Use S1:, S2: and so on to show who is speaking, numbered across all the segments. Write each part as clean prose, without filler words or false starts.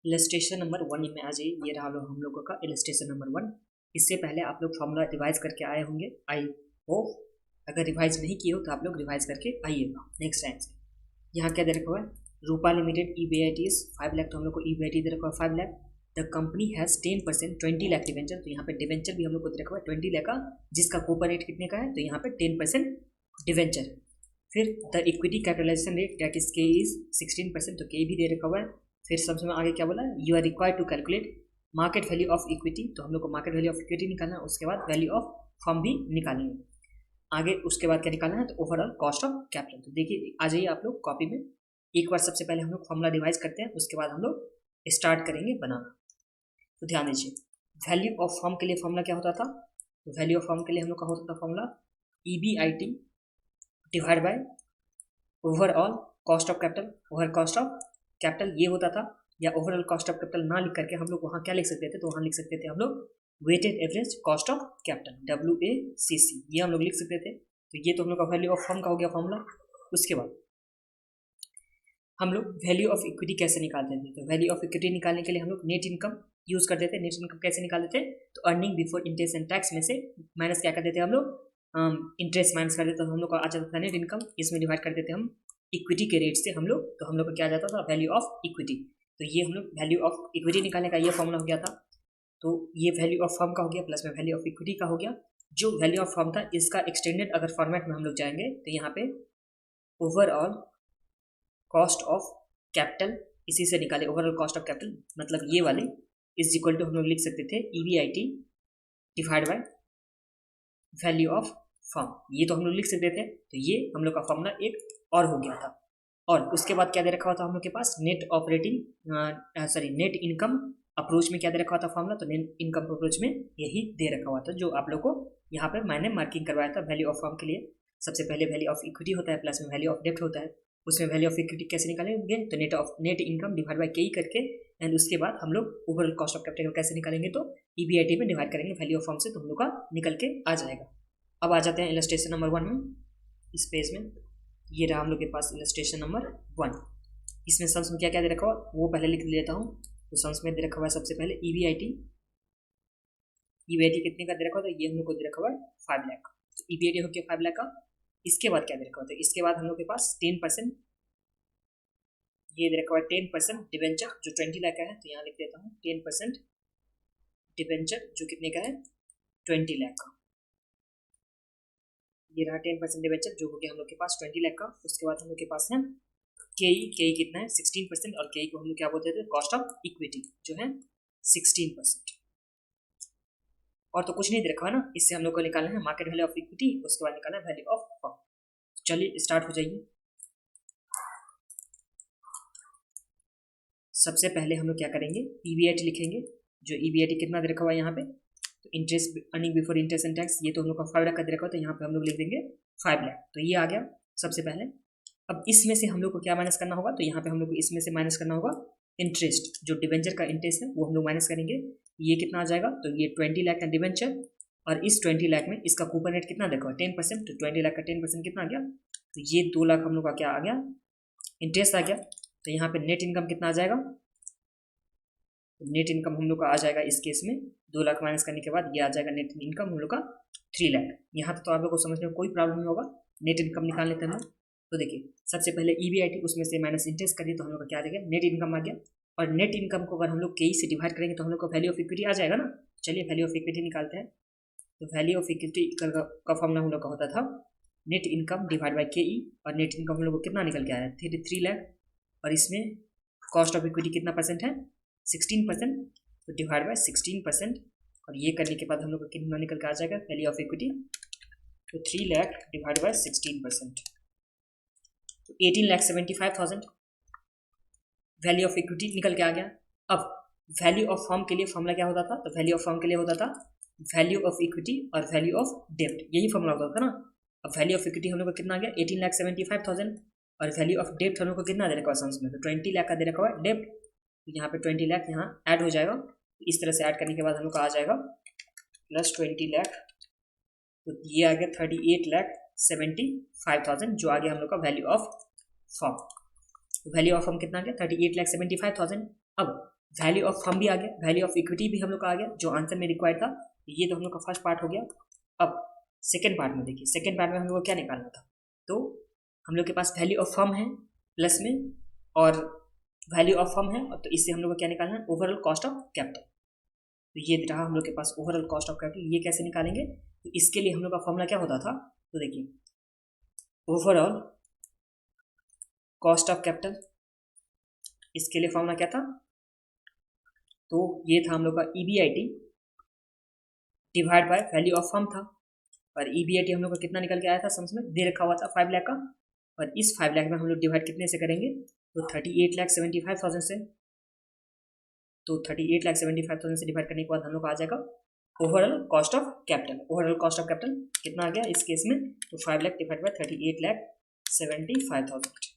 S1: Illustration number 1 में आ जाइए। ये रहा हम लोगों का इलस्ट्रेशन नंबर 1। इससे पहले आप लोग फॉर्मूला रिवाइज करके आए होंगे, आई होप। अगर रिवाइज नहीं किए हो तो आप लोग रिवाइज करके आइएगा नेक्स्ट टाइम से। यहाँ क्या दे रखा हुआ है, रूपा लिमिटेड EBIT इज 5 लाख, तो हम लोग को EBIT दे रखा है 5 lakh. The company has 10% 20 lakh debenture, तो यहाँ पे डिवेंचर भी हम लोग को दे रखा हुआ है 20 लाख का, जिसका कूपन रेट कितने का है, तो यहाँ पे 10% डिवेंचर। फिर the equity capitalization rate that is K is 16%, तो के भी दे रखा हुआ है। फिर सबसे में आगे क्या बोला, you are required to calculate market value of equity, तो हम लोग को मार्केट वैल्यू ऑफ इक्विटी निकालना है। उसके बाद वैल्यू ऑफ फर्म भी निकालनी है। आगे उसके बाद क्या निकालना है, तो ओवरऑल कॉस्ट ऑफ कैपिटल। तो देखिए आ जाइए आप लोग कॉपी में, एक बार सबसे पहले हम लोग फॉर्मूला रिवाइज करते हैं, उसके बाद हम लोग स्टार्ट करेंगे बनाना। तो ध्यान दीजिए, वैल्यू ऑफ फर्म के लिए फॉर्मूला क्या होता था, तो वैल्यू ऑफ फर्म के लिए हम लोग का होता था formula EBIT divide by overall cost of capital, over cost of capital ये होता था। या ओवरऑल कॉस्ट ऑफ कैपिटल ना लिख करके हम लोग वहाँ क्या लिख सकते थे, तो वहाँ लिख सकते थे हम लोग weighted average cost of capital WACC, ये हम लोग लिख सकते थे। तो ये तो हम लोग का वैल्यू ऑफ फर्म का हो गया फॉर्मूला। उसके बाद हम लोग वैल्यू ऑफ इक्विटी कैसे निकालते थे, तो वैल्यू ऑफ इक्विटी निकालने के लिए हम लोग नेट इनकम यूज करते थे। नेट इनकम कैसे निकालते थे, तो earning before interest and tax में से माइनस क्या करते थे हम लोग, इंटरेस्ट माइनस कर देते, तो हम लोग को आ जाता था नेट इनकम। इसमें डिवाइड कर देते हम इक्विटी के रेट से हम लोग, तो हम लोग को क्या आ जाता था वैल्यू ऑफ इक्विटी। तो ये हम लोग वैल्यू ऑफ इक्विटी निकालने का ये फॉर्मूला हो गया था। तो ये वैल्यू ऑफ फर्म का हो गया, प्लस में वैल्यू ऑफ इक्विटी का हो गया। जो वैल्यू ऑफ फर्म था इसका एक्सटेंडेड अगर फॉर्मेट में हम लोग जाएंगे, तो यहाँ पे ओवरऑल कॉस्ट ऑफ कैपिटल इसी से निकाले, ओवरऑल कॉस्ट ऑफ कैपिटल मतलब ये वाले इज इक्वल टू हम लोग लिख सकते थे EBIT divide by value of firm, ये तो हम लोग लिख सकते थे। तो ये हम लोग का फॉर्मूला एक और हो गया था। और उसके बाद क्या दे रखा हुआ था हम लोग के पास, net operating net income approach में क्या दे रखा हुआ था फॉर्मूला, तो नेट इनकम अप्रोच में यही दे रखा हुआ था जो आप लोग को यहाँ पर मैंने मार्किंग करवाया था। वैल्यू ऑफ फर्म के लिए सबसे पहले वैल्यू ऑफ इक्विटी होता है, प्लस में वैल्यू ऑफ डेब्ट होता है। उसमें वैल्यू ऑफ इक्विटी कैसे निकालेंगे, तो नेट इनकम डिवाइड बाय के करके, एंड उसके बाद हम लोग ओवरऑल कॉस्ट ऑफ कैपिटल कैसे निकालेंगे, तो EBIT में डिवाइड करेंगे वैल्यू ऑफ फर्म से, तो हम लोग का निकल के आ जाएगा। अब आ जाते हैं इलस्ट्रेशन नंबर 1 में। इस पेज में ये रहा हम लोग के पास इलस्ट्रेशन नंबर 1। इसमें सम्स में क्या क्या दे रखा हुआ वो पहले लिख लेता हूँ। तो सम्स में दे रखा हुआ है सबसे पहले EBIT कितने का दे रखा हुआ, तो ये हम लोग को दे रखा हुआ है 5 लाख। तो EBIT हो गया 5 लाख का। इसके बाद क्या दे रखा होता है, इसके बाद हम लोग के पास 10% ये दे रखा हुआ है 10% डिवेंचर जो 20 लाख का है, तो यहाँ लिख देता हूँ 10% डिवेंचर जो कितने का है 20 लाख का। ये रहा 10% डिवेंचर जो हो गया हम लोग के पास 20 लाख का। उसके बाद हम लोग के पास है के कितना है 16%, और के को हम लोग क्या बोलते थे, कॉस्ट ऑफ इक्विटी जो है 16%। और तो कुछ नहीं दे रखा है ना, इससे हम लोग को निकालना है मार्केट वैल्यू ऑफ इक्विटी, उसके बाद निकालना है वैल्यू ऑफ फर्म। चलिए स्टार्ट हो जाइए। सबसे पहले हम लोग क्या करेंगे, EBIT लिखेंगे। जो EBIT कितना दे रखा हुआ है यहाँ पे, तो interest earning before interest and tax, ये तो हम लोग का 5 लाख का दे रखा हुआ, तो यहाँ पे हम लोग लिख देंगे 5 लाख। तो ये आ गया सबसे पहले। अब इसमें से हम लोग को क्या माइनस करना होगा, तो यहाँ पे हम लोग को इसमें से माइनस करना होगा इंटरेस्ट, जो डिवेंचर का इंटरेस्ट है वो हम लोग माइनस करेंगे। ये कितना आ जाएगा, तो ये 20 लाख का डिवेंचर, और इस 20 लाख में इसका कूपन रेट कितना देखो 10%, तो 20 लाख का 10% कितना आ गया, तो ये 2 लाख हम लोग का क्या आ गया, इंटरेस्ट आ गया। तो यहाँ पे नेट इनकम कितना आ जाएगा, तो नेट इनकम हम लोग का आ जाएगा इस केस में 2 लाख माइनस करने के बाद ये आ जाएगा नेट इनकम हम लोग का 3 लाख। यहाँ तक तो आप लोग को समझने में कोई प्रॉब्लम नहीं होगा। नेट इनकम निकाल लेते हैं हम। तो देखिए सबसे पहले EBIT उसमें से माइनस इंटरेस्ट करिए, तो हम लोग का क्या आ जाएगा नेट इनकम आ गया। और नेट इनकम को अगर हम लोग के से डिवाइड करेंगे तो हम लोग को वैल्यू ऑफ इक्विटी आ जाएगा ना। चलिए वैल्यू ऑफ इक्विटी निकालते हैं। तो वैल्यू ऑफ इक्विटी का फॉर्मूला हम लोग का होता था नेट इनकम डिवाइड बाई के, और नेट इनकम हम लोग को कितना निकल के आया 3 लाख, और इसमें कॉस्ट ऑफ इक्विटी कितना परसेंट है 16%, तो डिवाइड बाय 16%, और ये करने के बाद हम लोग को कितना निकल के आ जाएगा वैल्यू ऑफ इक्विटी, तो 3 लाख डिवाइड बाय 16%, तो 18,75,000 वैल्यू ऑफ इक्विटी निकल के आ गया। अब वैल्यू ऑफ फर्म के लिए फॉर्मूला क्या होता था, तो वैल्यू ऑफ फर्म के लिए होता था वैल्यू ऑफ इक्विटी और वैल्यू ऑफ डेब्ट, यही फॉर्मूला होता था ना। अब वैल्यू ऑफ इक्विटी हम लोग को कितना आ गया 18,75,000, और वैल्यू ऑफ डेब्ट हम लोग को कितना दे रखा है में, तो 20 लाख का दे रखा हुआ है डेब्ट। तो यहाँ पे 20 लाख यहाँ ऐड हो जाएगा। इस तरह से ऐड करने के बाद हम लोग का आ जाएगा प्लस 20 लाख, तो ये आ गया 38,75,000 जो आ गया हम लोग का value of firm. Value of firm कितना आ गया 38,75,000। अब वैल्यू ऑफ फर्म भी आ गया, वैल्यू ऑफ इक्विटी भी हम लोग का आ गया जो आंसर में रिक्वायर्ड था। ये तो हम लोग का फर्स्ट पार्ट हो गया। अब सेकेंड पार्ट में देखिए, सेकेंड पार्ट में हम लोग को क्या निकालना था। तो हम लोग के पास वैल्यू ऑफ फर्म है प्लस में, और वैल्यू ऑफ फर्म है, तो इससे हम लोग को क्या निकालना है, ओवरऑल कॉस्ट ऑफ कैपिटल। तो ये रहा हम लोग के पास ओवरऑल कॉस्ट ऑफ कैपिटल। ये कैसे निकालेंगे, तो इसके लिए हम लोग का फॉर्मूला क्या होता था, तो देखिए ओवरऑल कॉस्ट ऑफ कैपिटल, इसके लिए फॉर्मूला क्या था, तो ये था हम लोग का EBIT divide by value of firm था। और EBIT हम लोग का कितना निकल के आया था, समझ में दे रखा हुआ था 5 लाख का, और इस 5 लाख में हम लोग डिवाइड कितने से करेंगे, तो 38,75,000 से। तो 38,75,000 से डिवाइड करने के बाद हम लोग को आ जाएगा overall cost of capital. Overall cost of capital कितना आ गया इस केस में, तो 5 लाख डिवाइड बाय 38,75,000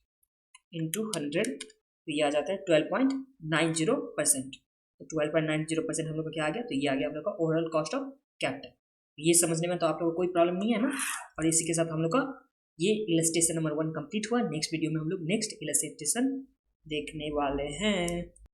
S1: इंटू 100, तो ये आ जाता है 12.90%। तो 12.90% हम लोग को क्या आ गया, तो ये आ गया हम लोग का ओवरऑल कॉस्ट ऑफ कैपिटल। ये समझने में तो आप लोगों को कोई प्रॉब्लम नहीं है ना। और इसी के साथ हम लोग का ये इलस्ट्रेशन नंबर 1 कंप्लीट हुआ। नेक्स्ट वीडियो में हम लोग नेक्स्ट इलस्ट्रेशन देखने वाले हैं।